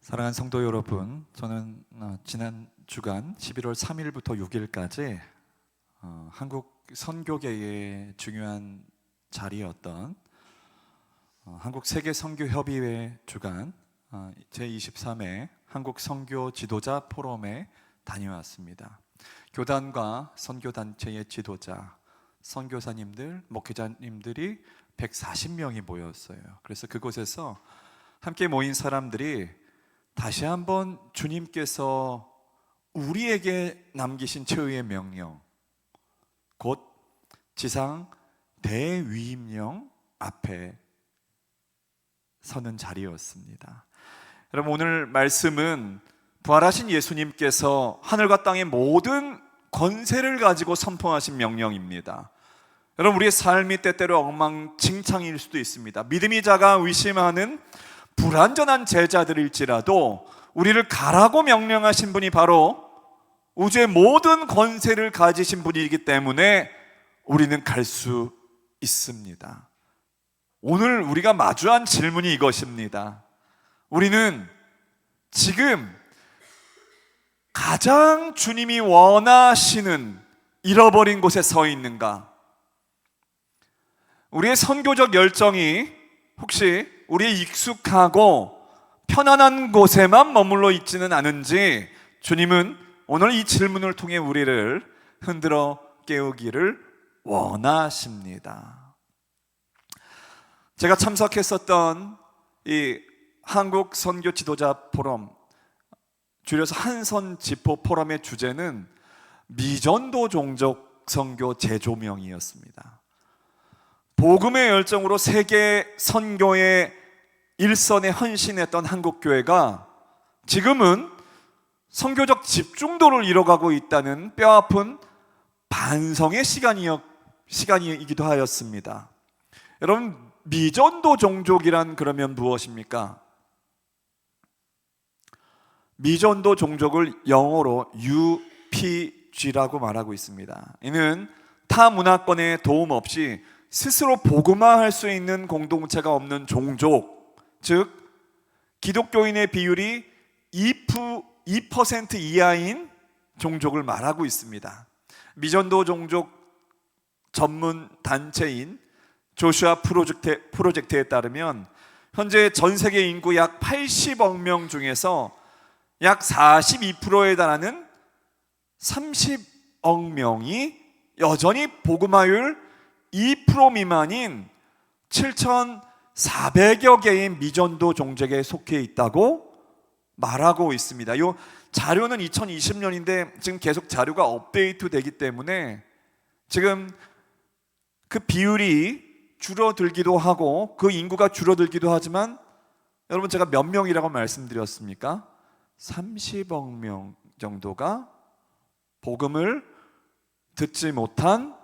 사랑하는 성도 여러분, 저는 지난 주간 11월 3일부터 6일까지 한국 선교계의 중요한 자리였던 한국 세계 선교협의회 주간 제23회 한국 선교 지도자 포럼에 다녀왔습니다. 교단과 선교단체의 지도자, 선교사님들, 목회자님들이 140명이 모였어요. 그래서 그곳에서 함께 모인 사람들이 다시 한번 주님께서 우리에게 남기신 최후의 명령, 곧 지상 대위임령 앞에 서는 자리였습니다. 여러분, 오늘 말씀은 부활하신 예수님께서 하늘과 땅의 모든 권세를 가지고 선포하신 명령입니다. 여러분, 우리의 삶이 때때로 엉망진창일 수도 있습니다. 믿음이 작아 의심하는 불완전한 제자들일지라도 우리를 가라고 명령하신 분이 바로 우주의 모든 권세를 가지신 분이기 때문에 우리는 갈 수 있습니다. 오늘 우리가 마주한 질문이 이것입니다. 우리는 지금 가장 주님이 원하시는 잃어버린 곳에 서 있는가? 우리의 선교적 열정이 혹시 우리의 익숙하고 편안한 곳에만 머물러 있지는 않은지 주님은 오늘 이 질문을 통해 우리를 흔들어 깨우기를 원하십니다. 제가 참석했었던 이 한국 선교 지도자 포럼, 줄여서 한선지포 포럼의 주제는 미전도 종족 선교 재조명이었습니다. 복음의 열정으로 세계 선교의 일선에 헌신했던 한국교회가 지금은 선교적 집중도를 이뤄가고 있다는 뼈아픈 반성의 시간이기도 하였습니다. 여러분, 미전도 종족이란 그러면 무엇입니까? 미전도 종족을 영어로 UPG라고 말하고 있습니다. 이는 타 문화권의 도움 없이 스스로 복음화할 수 있는 공동체가 없는 종족, 즉 기독교인의 비율이 2% 이하인 종족을 말하고 있습니다. 미전도 종족 전문 단체인 조슈아 프로젝트에 따르면 현재 전 세계 인구 약 80억 명 중에서 약 42%에 달하는 30억 명이 여전히 복음화율 2% 미만인 7,400여 개의 미전도 종족에 속해 있다고 말하고 있습니다. 이 자료는 2020년인데 지금 계속 자료가 업데이트 되기 때문에 지금 그 비율이 줄어들기도 하고 그 인구가 줄어들기도 하지만 여러분, 제가 몇 명이라고 말씀드렸습니까? 30억 명 정도가 복음을 듣지 못한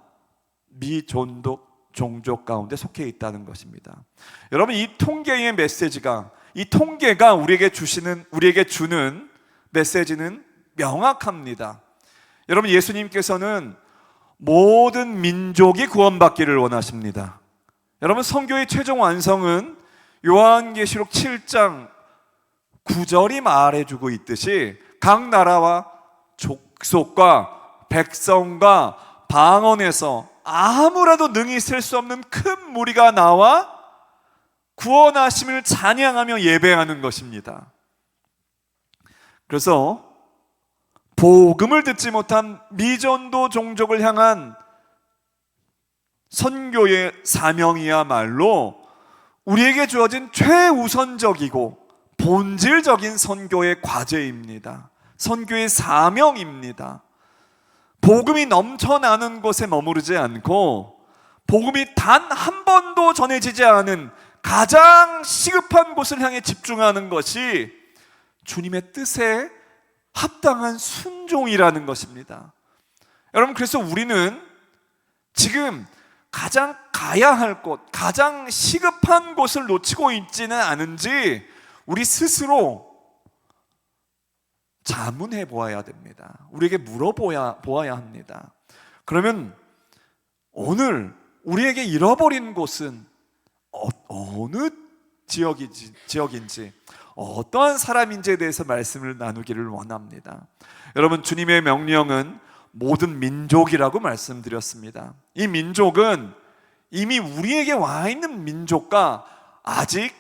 미전도 종족 가운데 속해 있다는 것입니다. 여러분, 이 통계의 메시지가, 이 통계가 우리에게 주는 메시지는 명확합니다. 여러분, 예수님께서는 모든 민족이 구원받기를 원하십니다. 여러분, 선교의 최종 완성은 요한계시록 7장 9절이 말해주고 있듯이 각 나라와 족속과 백성과 방언에서 아무라도 능히 셀 수 없는 큰 무리가 나와 구원하심을 찬양하며 예배하는 것입니다. 그래서 복음을 듣지 못한 미전도 종족을 향한 선교의 사명이야말로 우리에게 주어진 최우선적이고 본질적인 선교의 과제입니다. 선교의 사명입니다. 복음이 넘쳐나는 곳에 머무르지 않고 복음이 단 한 번도 전해지지 않은 가장 시급한 곳을 향해 집중하는 것이 주님의 뜻에 합당한 순종이라는 것입니다. 여러분, 그래서 우리는 지금 가장 가야 할 곳, 가장 시급한 곳을 놓치고 있지는 않은지 우리 스스로 자문해 보아야 됩니다. 우리에게 물어보아야 합니다. 그러면 오늘 우리에게 잃어버린 곳은 어느 지역인지, 어떠한 사람인지에 대해서 말씀을 나누기를 원합니다. 여러분, 주님의 명령은 모든 민족이라고 말씀드렸습니다. 이 민족은 이미 우리에게 와 있는 민족과 아직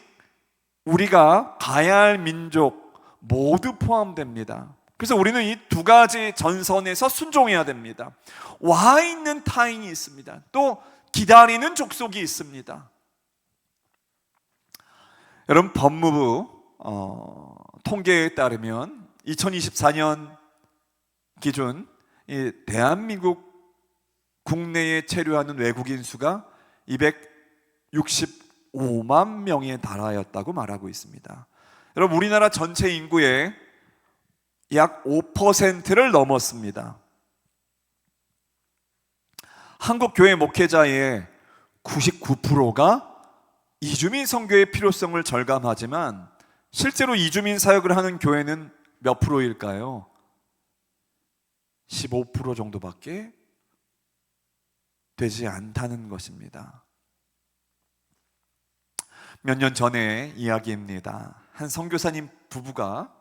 우리가 가야 할 민족 모두 포함됩니다. 그래서 우리는 이 두 가지 전선에서 순종해야 됩니다. 와 있는 타인이 있습니다. 또 기다리는 족속이 있습니다. 여러분, 법무부 통계에 따르면 2024년 기준 이 대한민국 국내에 체류하는 외국인 수가 265만 명에 달하였다고 말하고 있습니다. 여러분, 우리나라 전체 인구의 약 5%를 넘었습니다. 한국 교회 목회자의 99%가 이주민 선교의 필요성을 절감하지만 실제로 이주민 사역을 하는 교회는 몇 프로일까요? 15% 정도밖에 되지 않다는 것입니다. 몇 년 전의 이야기입니다. 한 선교사님 부부가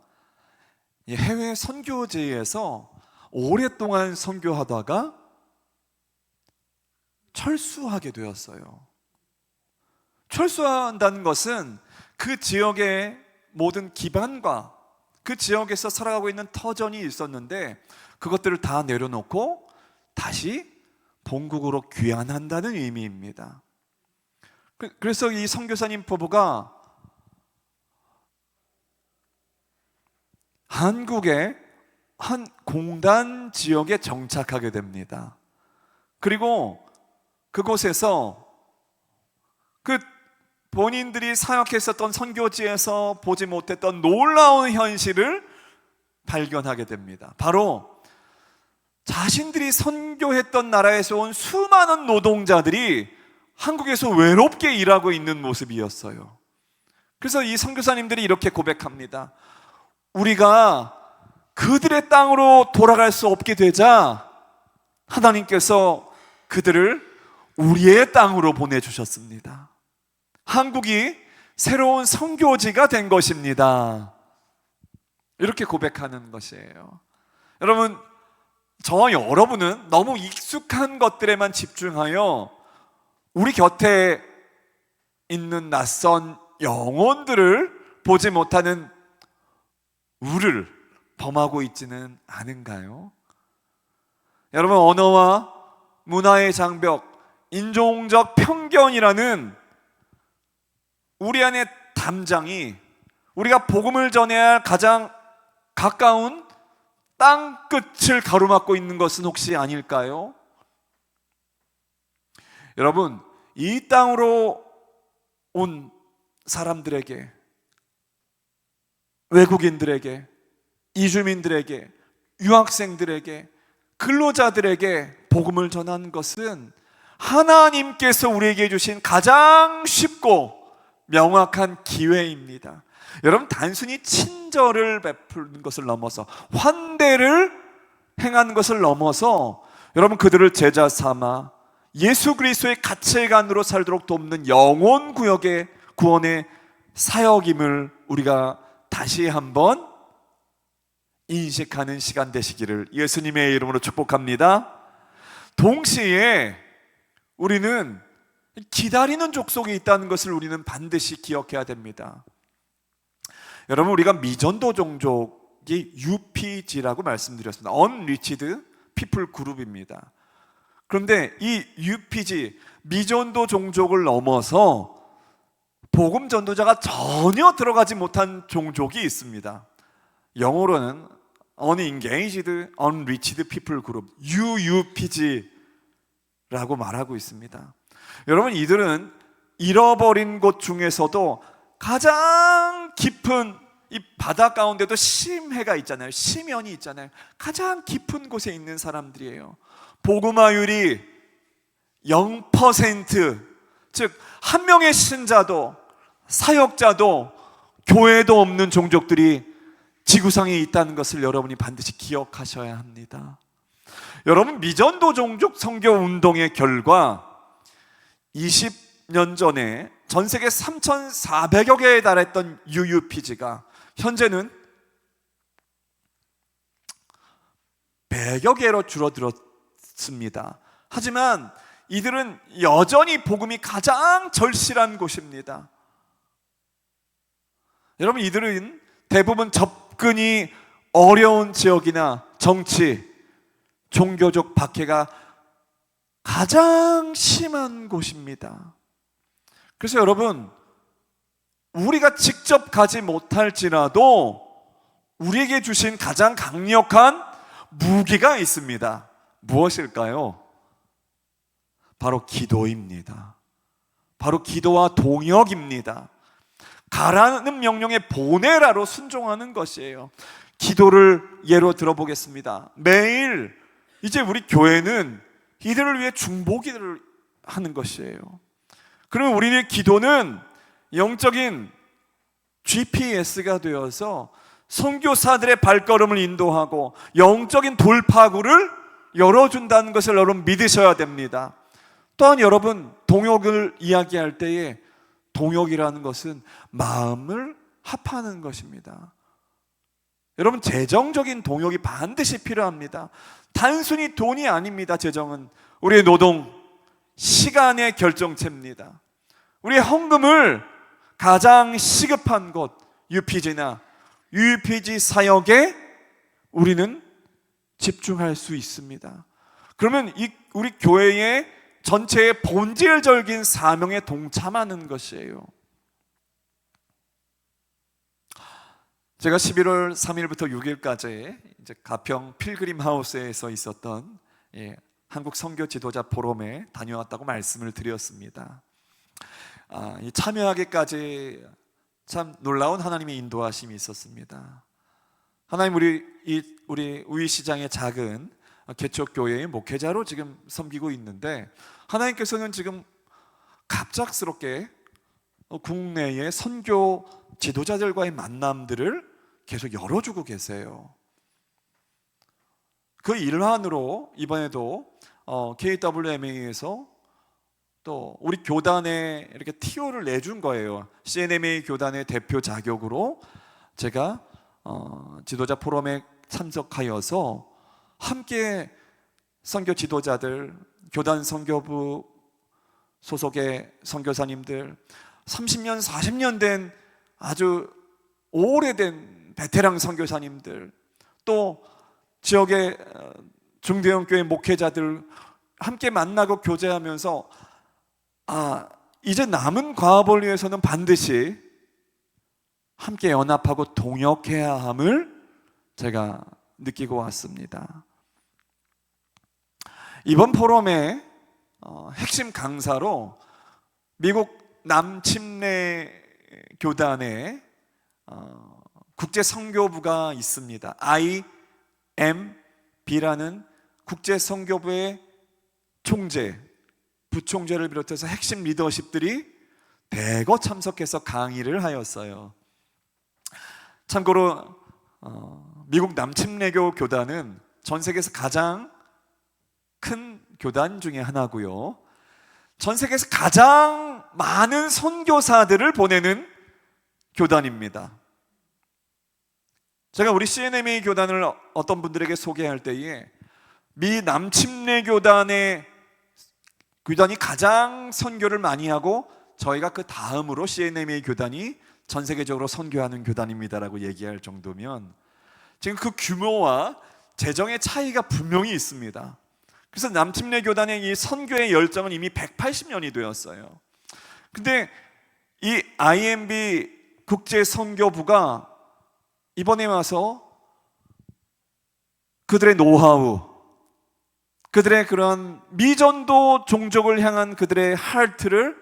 해외 선교지에서 오랫동안 선교하다가 철수하게 되었어요. 철수한다는 것은 그 지역의 모든 기반과 그 지역에서 살아가고 있는 터전이 있었는데 그것들을 다 내려놓고 다시 본국으로 귀환한다는 의미입니다. 그래서 이 선교사님 부부가 한국의 한 공단 지역에 정착하게 됩니다. 그리고 그곳에서 그 본인들이 사역했었던 선교지에서 보지 못했던 놀라운 현실을 발견하게 됩니다. 바로 자신들이 선교했던 나라에서 온 수많은 노동자들이 한국에서 외롭게 일하고 있는 모습이었어요. 그래서 이 선교사님들이 이렇게 고백합니다. 우리가 그들의 땅으로 돌아갈 수 없게 되자 하나님께서 그들을 우리의 땅으로 보내주셨습니다. 한국이 새로운 선교지가 된 것입니다. 이렇게 고백하는 것이에요. 여러분, 저와 여러분은 너무 익숙한 것들에만 집중하여 우리 곁에 있는 낯선 영혼들을 보지 못하는 우를 범하고 있지는 않은가요? 여러분, 언어와 문화의 장벽, 인종적 편견이라는 우리 안의 담장이 우리가 복음을 전해야 할 가장 가까운 땅 끝을 가로막고 있는 것은 혹시 아닐까요? 여러분, 이 땅으로 온 사람들에게, 외국인들에게, 이주민들에게, 유학생들에게, 근로자들에게 복음을 전하는 것은 하나님께서 우리에게 주신 가장 쉽고 명확한 기회입니다. 여러분, 단순히 친절을 베푸는 것을 넘어서, 환대를 행하는 것을 넘어서 여러분, 그들을 제자 삼아 예수 그리스도의 가치관으로 살도록 돕는 영혼 구역의 구원의 사역임을 우리가 다시 한번 인식하는 시간 되시기를 예수님의 이름으로 축복합니다. 동시에 우리는 기다리는 족속이 있다는 것을 우리는 반드시 기억해야 됩니다. 여러분, 우리가 미전도 종족이 UPG라고 말씀드렸습니다. Unreached People 그룹입니다. 그런데 이 UPG, 미전도 종족을 넘어서 복음 전도자가 전혀 들어가지 못한 종족이 있습니다. 영어로는 Unengaged, Unreached People Group, UUPG라고 말하고 있습니다. 여러분, 이들은 잃어버린 곳 중에서도 가장 깊은 이 바다 가운데도 심해가 있잖아요. 심연이 있잖아요. 가장 깊은 곳에 있는 사람들이에요. 복음화율이 0%, 즉 한 명의 신자도 사역자도 교회도 없는 종족들이 지구상에 있다는 것을 여러분이 반드시 기억하셔야 합니다. 여러분, 미전도 종족 선교 운동의 결과 20년 전에 전 세계 3,400여 개에 달했던 UUPG가 현재는 100여 개로 줄어들었습니다. 하지만 이들은 여전히 복음이 가장 절실한 곳입니다. 여러분, 이들은 대부분 접근이 어려운 지역이나 정치, 종교적 박해가 가장 심한 곳입니다. 그래서 여러분, 우리가 직접 가지 못할지라도 우리에게 주신 가장 강력한 무기가 있습니다. 무엇일까요? 바로 기도입니다. 바로 기도와 동역입니다. 가라는 명령에 보내라로 순종하는 것이에요. 기도를 예로 들어보겠습니다. 매일 이제 우리 교회는 이들을 위해 중보기도를 하는 것이에요. 그러면 우리의 기도는 영적인 GPS가 되어서 선교사들의 발걸음을 인도하고 영적인 돌파구를 열어준다는 것을 여러분 믿으셔야 됩니다. 또한 여러분, 동역을 이야기할 때에 동역이라는 것은 마음을 합하는 것입니다. 여러분, 재정적인 동역이 반드시 필요합니다. 단순히 돈이 아닙니다. 재정은 우리의 노동, 시간의 결정체입니다. 우리의 헌금을 가장 시급한 곳 UPG나 UPG 사역에 우리는 집중할 수 있습니다. 그러면 우리 교회의 전체의 본질적인 사명에 동참하는 것이에요. 제가 11월 3일부터 6일까지 이제 가평 필그림 하우스에서 있었던 한국 선교 지도자 포럼에 다녀왔다고 말씀을 드렸습니다. 이 참여하기까지 참 놀라운 하나님의 인도하심이 있었습니다. 하나님, 우리 우이시장의 작은 개척교회의 목회자로 지금 섬기고 있는데, 하나님께서는 지금 갑작스럽게 국내의 선교 지도자들과의 만남들을 계속 열어주고 계세요. 그 일환으로 이번에도 KWMA에서 또 우리 교단에 이렇게 TO를 내준 거예요. CNMA 교단의 대표 자격으로 제가 지도자 포럼에 참석하여서 함께 선교 지도자들, 교단 선교부 소속의 선교사님들, 30년, 40년 된 아주 오래된 베테랑 선교사님들, 또 지역의 중대형 교회 목회자들 함께 만나고 교제하면서 이제 남은 과업을 위해서는 반드시 함께 연합하고 동역해야 함을 제가 느끼고 왔습니다. 이번 포럼의 핵심 강사로 미국 남침례 교단의 국제선교부가 있습니다. IMB라는 국제선교부의 총재, 부총재를 비롯해서 핵심 리더십들이 대거 참석해서 강의를 하였어요. 참고로 미국 남침례교 교단은 전 세계에서 가장 큰 교단 중에 하나고요, 전 세계에서 가장 많은 선교사들을 보내는 교단입니다. 제가 우리 CNMA 교단을 어떤 분들에게 소개할 때에 미 남침례 교단이 가장 선교를 많이 하고 저희가 그 다음으로 CNMA 교단이 전 세계적으로 선교하는 교단입니다라고 얘기할 정도면 지금 그 규모와 재정의 차이가 분명히 있습니다. 그래서 남침례 교단의 이 선교의 열정은 이미 180년이 되었어요. 근데 이 IMB 국제선교부가 이번에 와서 그들의 노하우, 그들의 그런 미전도 종족을 향한 그들의 하트를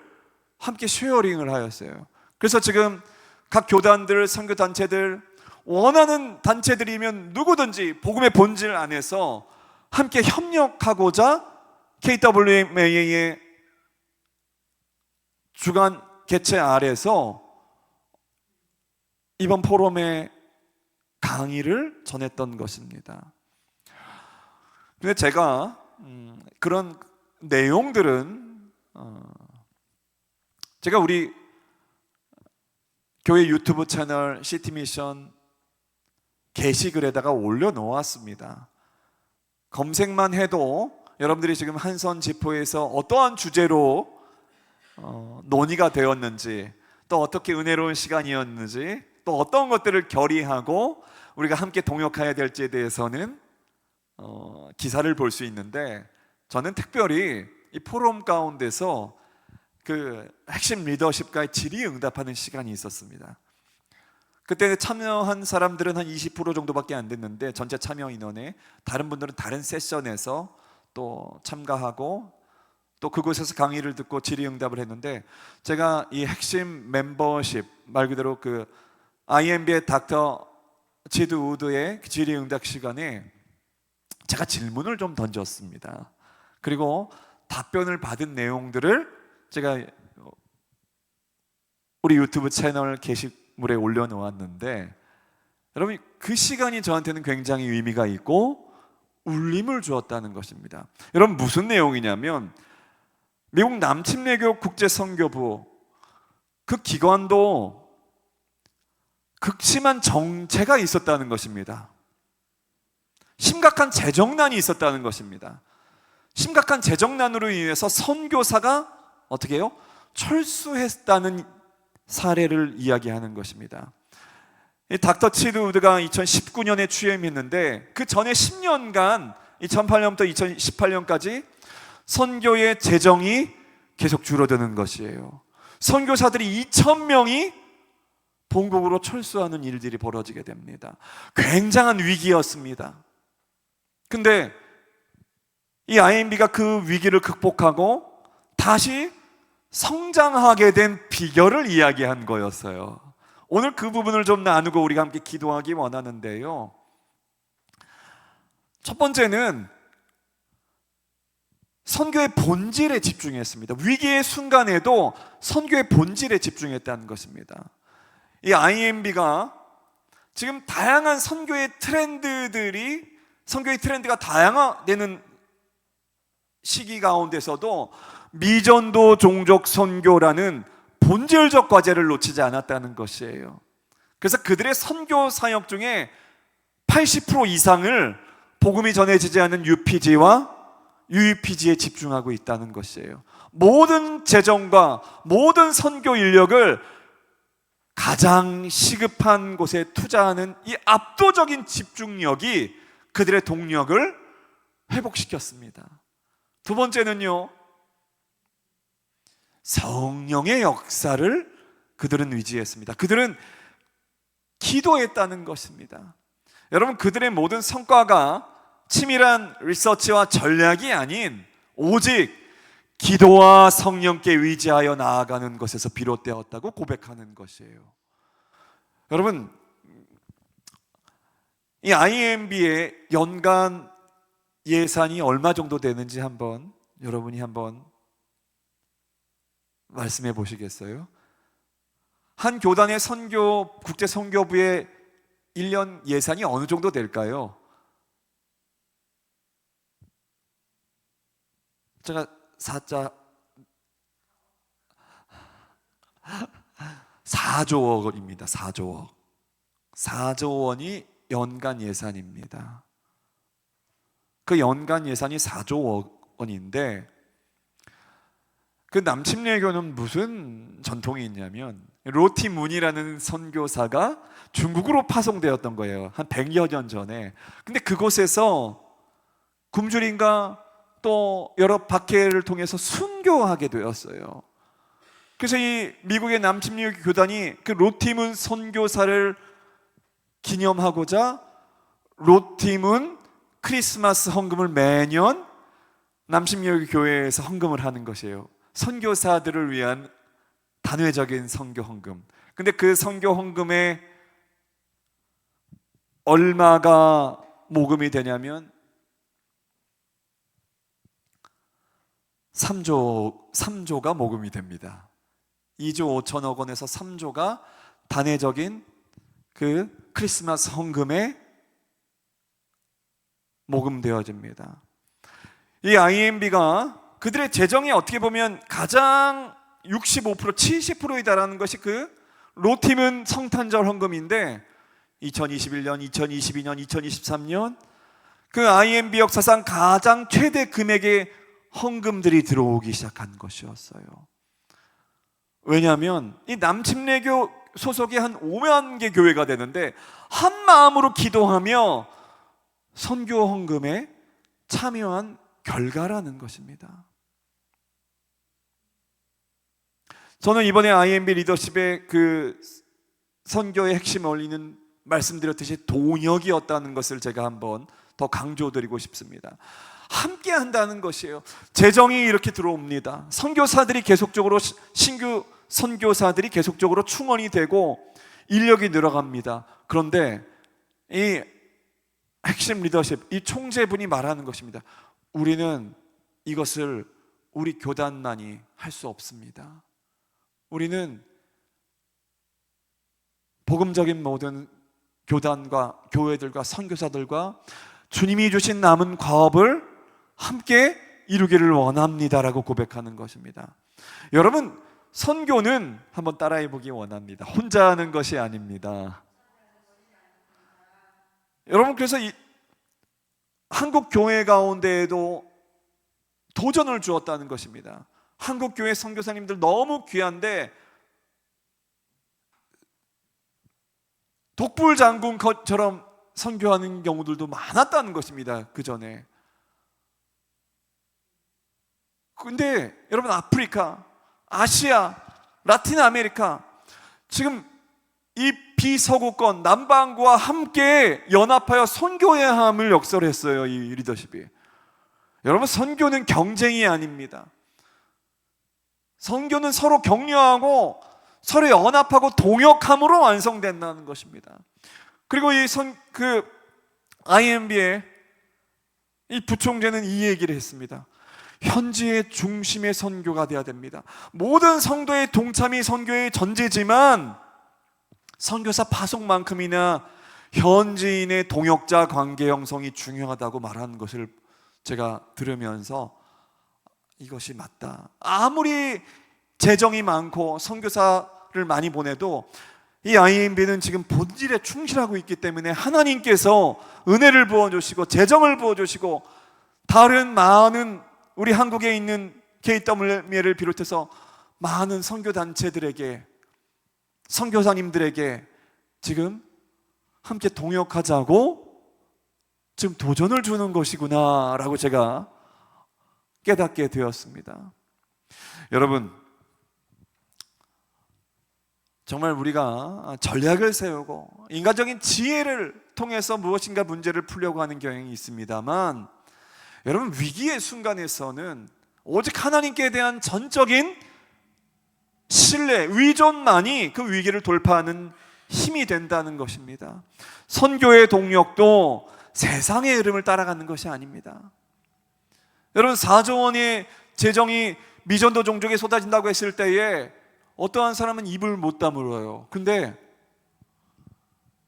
함께 쉐어링을 하였어요. 그래서 지금 각 교단들, 선교단체들, 원하는 단체들이면 누구든지 복음의 본질 안에서 함께 협력하고자 KWMA의 주간 개최 아래서 이번 포럼에 강의를 전했던 것입니다. 근데 제가 그런 내용들은 제가 우리 교회 유튜브 채널 시티미션 게시글에다가 올려놓았습니다. 검색만 해도 여러분들이 지금 한선지포에서 어떠한 주제로 논의가 되었는지, 또 어떻게 은혜로운 시간이었는지, 또 어떤 것들을 결의하고 우리가 함께 동역해야 될지에 대해서는 기사를 볼 수 있는데, 저는 특별히 이 포럼 가운데서 그 핵심 리더십과의 질의응답하는 시간이 있었습니다. 그때 참여한 사람들은 한 20% 정도밖에 안 됐는데, 전체 참여 인원에 다른 분들은 다른 세션에서 또 참가하고 또 그곳에서 강의를 듣고 질의응답을 했는데, 제가 이 핵심 멤버십, 말 그대로 그 IMB의 닥터 지드 우드의 질의응답 시간에 제가 질문을 좀 던졌습니다. 그리고 답변을 받은 내용들을 제가 우리 유튜브 채널 게시물에 올려놓았는데, 여러분 그 시간이 저한테는 굉장히 의미가 있고 울림을 주었다는 것입니다. 여러분 무슨 내용이냐면, 미국 남침례교 국제선교부 그 기관도 극심한 정체가 있었다는 것입니다. 심각한 재정난이 있었다는 것입니다. 심각한 재정난으로 인해서 선교사가 어떻게 해요? 철수했다는 사례를 이야기하는 것입니다. 이 닥터 치드 우드가 2019년에 취임했는데, 그 전에 10년간 2008년부터 2018년까지 선교의 재정이 계속 줄어드는 것이에요. 선교사들이 2,000명이 본국으로 철수하는 일들이 벌어지게 됩니다. 굉장한 위기였습니다. 근데 이 IMB가 그 위기를 극복하고 다시 성장하게 된 비결을 이야기한 거였어요. 오늘 그 부분을 좀 나누고 우리가 함께 기도하기 원하는데요. 첫 번째는 선교의 본질에 집중했습니다. 위기의 순간에도 선교의 본질에 집중했다는 것입니다. 이 IMB가 지금 다양한 선교의 트렌드가 다양화되는 시기 가운데서도 미전도 종족 선교라는 본질적 과제를 놓치지 않았다는 것이에요. 그래서 그들의 선교 사역 중에 80% 이상을 복음이 전해지지 않는 UPG와 UEPG에 집중하고 있다는 것이에요. 모든 재정과 모든 선교 인력을 가장 시급한 곳에 투자하는 이 압도적인 집중력이 그들의 동력을 회복시켰습니다. 두 번째는요, 성령의 역사를 그들은 의지했습니다. 그들은 기도했다는 것입니다. 여러분, 그들의 모든 성과가 치밀한 리서치와 전략이 아닌 오직 기도와 성령께 의지하여 나아가는 것에서 비롯되었다고 고백하는 것이에요. 여러분, 이 IMB의 연간 예산이 얼마 정도 되는지 여러분이 한번 말씀해 보시겠어요? 한 교단의 국제 선교부의 1년 예산이 어느 정도 될까요? 제가 4조 원입니다. 4조 원. 4조 원이 연간 예산입니다. 그 연간 예산이 4조 원인데, 그 남침례교는 무슨 전통이 있냐면, 로티 문이라는 선교사가 중국으로 파송되었던 거예요. 한 100여 년 전에. 근데 그곳에서 굶주림과 또 여러 박해를 통해서 순교하게 되었어요. 그래서 이 미국의 남침례교 교단이 그 로티문 선교사를 기념하고자 로티문 크리스마스 헌금을 매년 남침례교 교회에서 헌금을 하는 것이에요. 선교사들을 위한 단회적인 선교 헌금. 근데 그 선교 헌금에 얼마가 모금이 되냐면 3조가 모금이 됩니다. 2조 5천억 원에서 3조가 단회적인 그 크리스마스 헌금에 모금되어집니다. 이 IMB가 그들의 재정이 어떻게 보면 가장 65%, 70%에 달하는 것이 그 로팀은 성탄절 헌금인데 2021년, 2022년, 2023년 그 IMB 역사상 가장 최대 금액의 헌금들이 들어오기 시작한 것이었어요. 왜냐하면 이 남침례교 소속의 한 5만 개 교회가 되는데 한 마음으로 기도하며 선교 헌금에 참여한 결과라는 것입니다. 저는 이번에 IMB 리더십의 그 선교의 핵심 원리는 말씀드렸듯이 동역이었다는 것을 제가 한번 더 강조드리고 싶습니다. 함께 한다는 것이에요. 재정이 이렇게 들어옵니다. 선교사들이 계속적으로 신규 선교사들이 계속적으로 충원이 되고 인력이 늘어갑니다. 그런데 이 핵심 리더십, 이 총재분이 말하는 것입니다. 우리는 이것을 우리 교단만이 할 수 없습니다. 우리는 복음적인 모든 교단과 교회들과 선교사들과 주님이 주신 남은 과업을 함께 이루기를 원합니다라고 고백하는 것입니다. 여러분, 선교는 한번 따라해 보기 원합니다. 혼자 하는 것이 아닙니다. 여러분, 그래서 이 한국 교회 가운데에도 도전을 주었다는 것입니다. 한국 교회 선교사님들 너무 귀한데 독불장군처럼 선교하는 경우들도 많았다는 것입니다. 그 전에. 근데 여러분, 아프리카, 아시아, 라틴 아메리카, 지금 이 비서구권 남반구와 함께 연합하여 선교해야 함을 역설했어요. 이 리더십이. 여러분, 선교는 경쟁이 아닙니다. 선교는 서로 격려하고 서로 연합하고 동역함으로 완성된다는 것입니다. 그리고 IMB의 이 부총재는 이 얘기를 했습니다. 현지의 중심의 선교가 되어야 됩니다. 모든 성도의 동참이 선교의 전제지만 선교사 파송만큼이나 현지인의 동역자 관계 형성이 중요하다고 말하는 것을 제가 들으면서 이것이 맞다. 아무리 재정이 많고 선교사를 많이 보내도 이 IMB는 지금 본질에 충실하고 있기 때문에 하나님께서 은혜를 부어주시고 재정을 부어주시고 다른 많은 우리 한국에 있는 KW를 비롯해서 많은 선교단체들에게, 선교사님들에게 지금 함께 동역하자고 지금 도전을 주는 것이구나 라고 제가 깨닫게 되었습니다. 여러분, 정말 우리가 전략을 세우고 인간적인 지혜를 통해서 무엇인가 문제를 풀려고 하는 경향이 있습니다만, 여러분, 위기의 순간에서는 오직 하나님께 대한 전적인 신뢰, 의존만이 그 위기를 돌파하는 힘이 된다는 것입니다. 선교의 동력도 세상의 흐름을 따라가는 것이 아닙니다. 여러분, 4조 원의 재정이 미전도 종족에 쏟아진다고 했을 때에 어떠한 사람은 입을 못 다물어요. 근데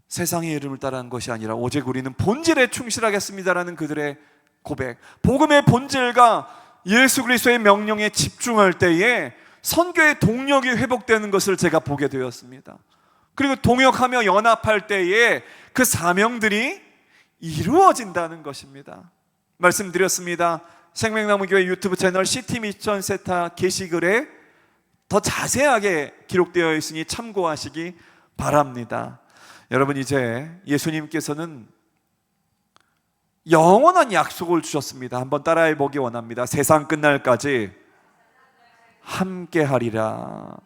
세상의 흐름을 따라한 것이 아니라 오직 우리는 본질에 충실하겠습니다라는 그들의 고백, 복음의 본질과 예수 그리스도의 명령에 집중할 때에 선교의 동력이 회복되는 것을 제가 보게 되었습니다. 그리고 동역하며 연합할 때에 그 사명들이 이루어진다는 것입니다. 말씀드렸습니다. 생명나무교회 유튜브 채널 시티 미션 세타 게시글에 더 자세하게 기록되어 있으니 참고하시기 바랍니다. 여러분, 이제 예수님께서는 영원한 약속을 주셨습니다. 한번 따라해 보기 원합니다. 세상 끝날까지 함께 하리라.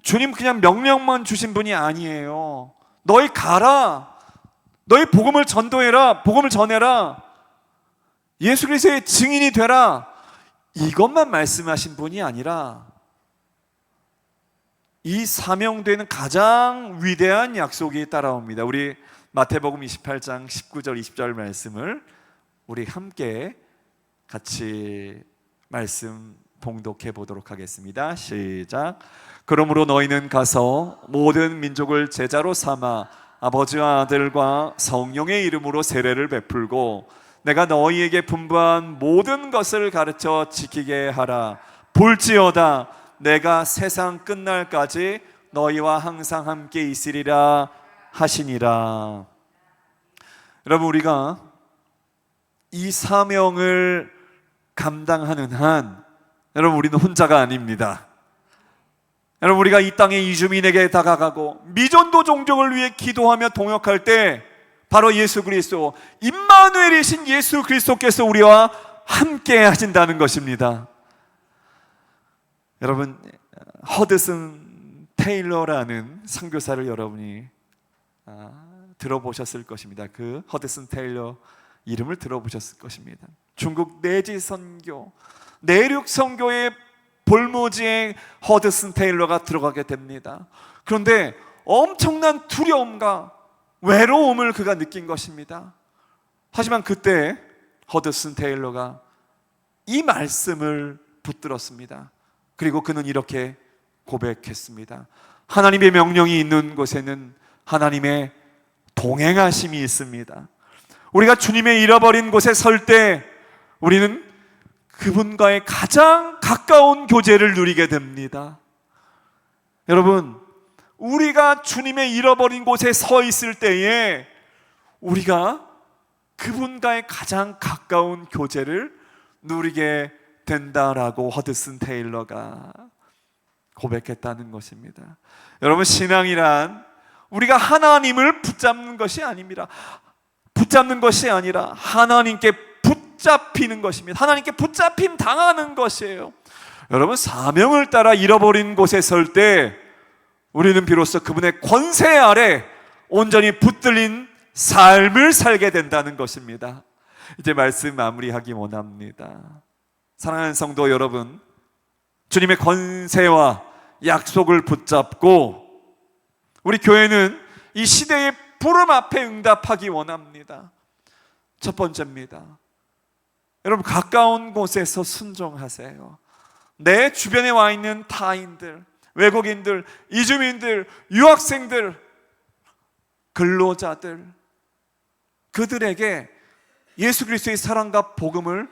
주님 그냥 명령만 주신 분이 아니에요. 너희 가라, 너희 복음을 전도해라, 복음을 전해라, 예수 그리스도의 증인이 되라, 이것만 말씀하신 분이 아니라 이 사명되는 가장 위대한 약속이 따라옵니다. 우리 마태복음 28장 19절 20절 말씀을 우리 함께 같이 말씀 봉독해 보도록 하겠습니다. 시작. 그러므로 너희는 가서 모든 민족을 제자로 삼아 아버지와 아들과 성령의 이름으로 세례를 베풀고 내가 너희에게 분부한 모든 것을 가르쳐 지키게 하라. 볼지어다 내가 세상 끝날까지 너희와 항상 함께 있으리라 하시니라. 여러분, 우리가 이 사명을 감당하는 한 여러분, 우리는 혼자가 아닙니다. 여러분, 우리가 이 땅의 이주민에게 다가가고 미전도 종족을 위해 기도하며 동역할 때 바로 예수 그리스도, 임마누엘이신 예수 그리스도께서 우리와 함께 하신다는 것입니다. 여러분, 허드슨 테일러라는 선교사를 여러분이 들어보셨을 것입니다. 그 허드슨 테일러 이름을 들어보셨을 것입니다. 중국 내지 선교, 내륙 선교의 볼모지에 허드슨 테일러가 들어가게 됩니다. 그런데 엄청난 두려움과 외로움을 그가 느낀 것입니다. 하지만 그때 허드슨 테일러가 이 말씀을 붙들었습니다. 그리고 그는 이렇게 고백했습니다. 하나님의 명령이 있는 곳에는 하나님의 동행하심이 있습니다. 우리가 주님의 잃어버린 곳에 설 때 우리는 그분과의 가장 가까운 교제를 누리게 됩니다. 여러분, 우리가 주님의 잃어버린 곳에 서 있을 때에 우리가 그분과의 가장 가까운 교제를 누리게 된다라고 허드슨 테일러가 고백했다는 것입니다. 여러분, 신앙이란 우리가 하나님을 붙잡는 것이 아닙니다. 붙잡는 것이 아니라 하나님께 붙잡히는 것입니다. 하나님께 붙잡힘 당하는 것이에요. 여러분, 사명을 따라 잃어버린 곳에 설 때 우리는 비로소 그분의 권세 아래 온전히 붙들린 삶을 살게 된다는 것입니다. 이제 말씀 마무리하기 원합니다. 사랑하는 성도 여러분, 주님의 권세와 약속을 붙잡고 우리 교회는 이 시대의 부름 앞에 응답하기 원합니다. 첫 번째입니다. 여러분, 가까운 곳에서 순종하세요. 내 주변에 와 있는 타인들, 외국인들, 이주민들, 유학생들, 근로자들, 그들에게 예수 그리스도의 사랑과 복음을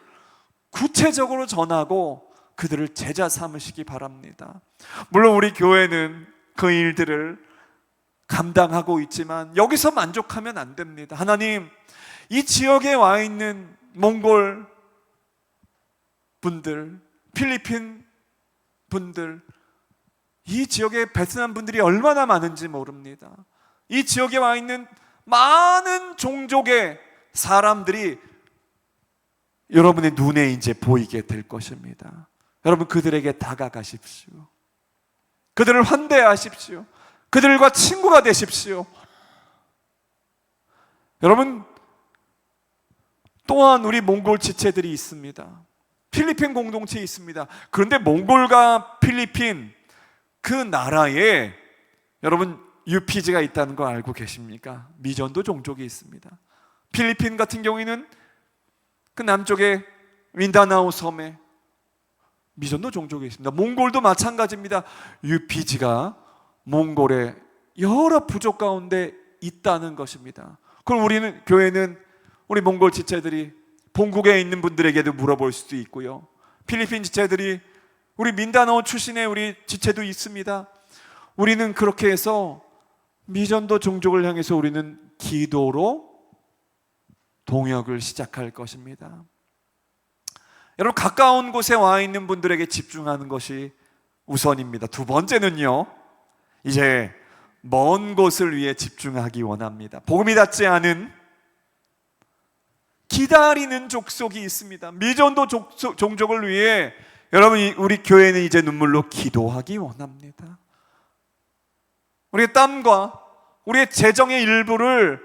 구체적으로 전하고 그들을 제자 삼으시기 바랍니다. 물론 우리 교회는 그 일들을 감당하고 있지만 여기서 만족하면 안 됩니다. 하나님, 이 지역에 와 있는 몽골 분들, 필리핀 분들, 이 지역에 베트남 분들이 얼마나 많은지 모릅니다. 이 지역에 와 있는 많은 종족의 사람들이 여러분의 눈에 이제 보이게 될 것입니다. 여러분, 그들에게 다가가십시오. 그들을 환대하십시오. 그들과 친구가 되십시오. 여러분, 또한 우리 몽골 지체들이 있습니다. 필리핀 공동체에 있습니다. 그런데 몽골과 필리핀 그 나라에 여러분 UPG가 있다는 거 알고 계십니까? 미전도 종족이 있습니다. 필리핀 같은 경우에는 그 남쪽에 민다나오 섬에 미전도 종족이 있습니다. 몽골도 마찬가지입니다. UPG가 몽골의 여러 부족 가운데 있다는 것입니다. 그럼 우리는, 교회는 우리 몽골 지체들이 본국에 있는 분들에게도 물어볼 수도 있고요, 필리핀 지체들이 우리 민다나오 출신의 우리 지체도 있습니다. 우리는 그렇게 해서 미전도 종족을 향해서 우리는 기도로 동역을 시작할 것입니다. 여러분, 가까운 곳에 와 있는 분들에게 집중하는 것이 우선입니다. 두 번째는요, 이제 먼 곳을 위해 집중하기 원합니다. 복음이 닿지 않은 기다리는 족속이 있습니다. 미전도 종족을 위해 여러분, 우리 교회는 이제 눈물로 기도하기 원합니다. 우리의 땀과 우리의 재정의 일부를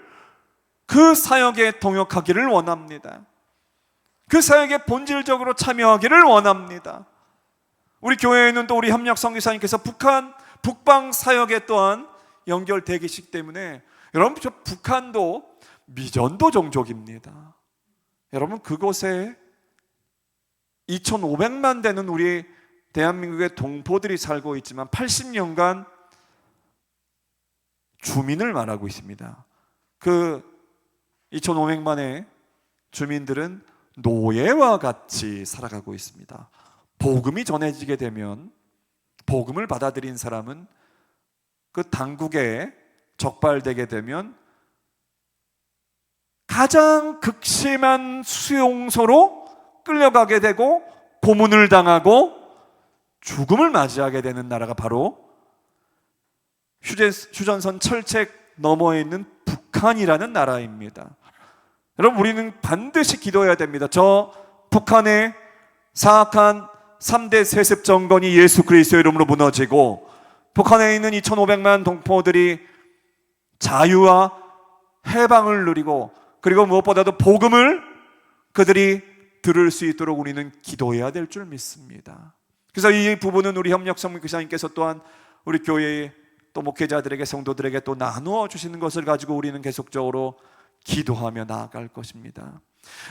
그 사역에 동역하기를 원합니다. 그 사역에 본질적으로 참여하기를 원합니다. 우리 교회에는 또 우리 협력 선교사님께서 북방 사역에 또한 연결되어 계시기 때문에 여러분, 저 북한도 미전도 종족입니다. 여러분, 그곳에 2,500만 되는 우리 대한민국의 동포들이 살고 있지만 80년간 주민을 말하고 있습니다. 그 2,500만의 주민들은 노예와 같이 살아가고 있습니다. 복음이 전해지게 되면, 복음을 받아들인 사람은 그 당국에 적발되게 되면 가장 극심한 수용소로 끌려가게 되고 고문을 당하고 죽음을 맞이하게 되는 나라가 바로 휴전선 철책 너머에 있는 북한이라는 나라입니다. 여러분, 우리는 반드시 기도해야 됩니다. 저 북한의 사악한 3대 세습 정권이 예수 그리스도의 이름으로 무너지고 북한에 있는 2,500만 동포들이 자유와 해방을 누리고, 그리고 무엇보다도 복음을 그들이 들을 수 있도록 우리는 기도해야 될 줄 믿습니다. 그래서 이 부분은 우리 협력 성목교사님께서 또한 우리 교회의 또 목회자들에게, 성도들에게 또 나누어 주시는 것을 가지고 우리는 계속적으로 기도하며 나아갈 것입니다.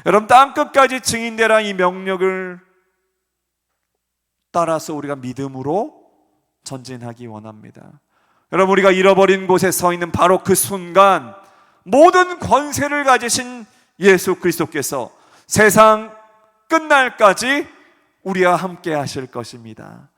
여러분, 땅끝까지 증인되라 이 명령을 따라서 우리가 믿음으로 전진하기 원합니다. 여러분, 우리가 잃어버린 곳에 서 있는 바로 그 순간 모든 권세를 가지신 예수 그리스도께서 세상 끝날까지 우리와 함께 하실 것입니다.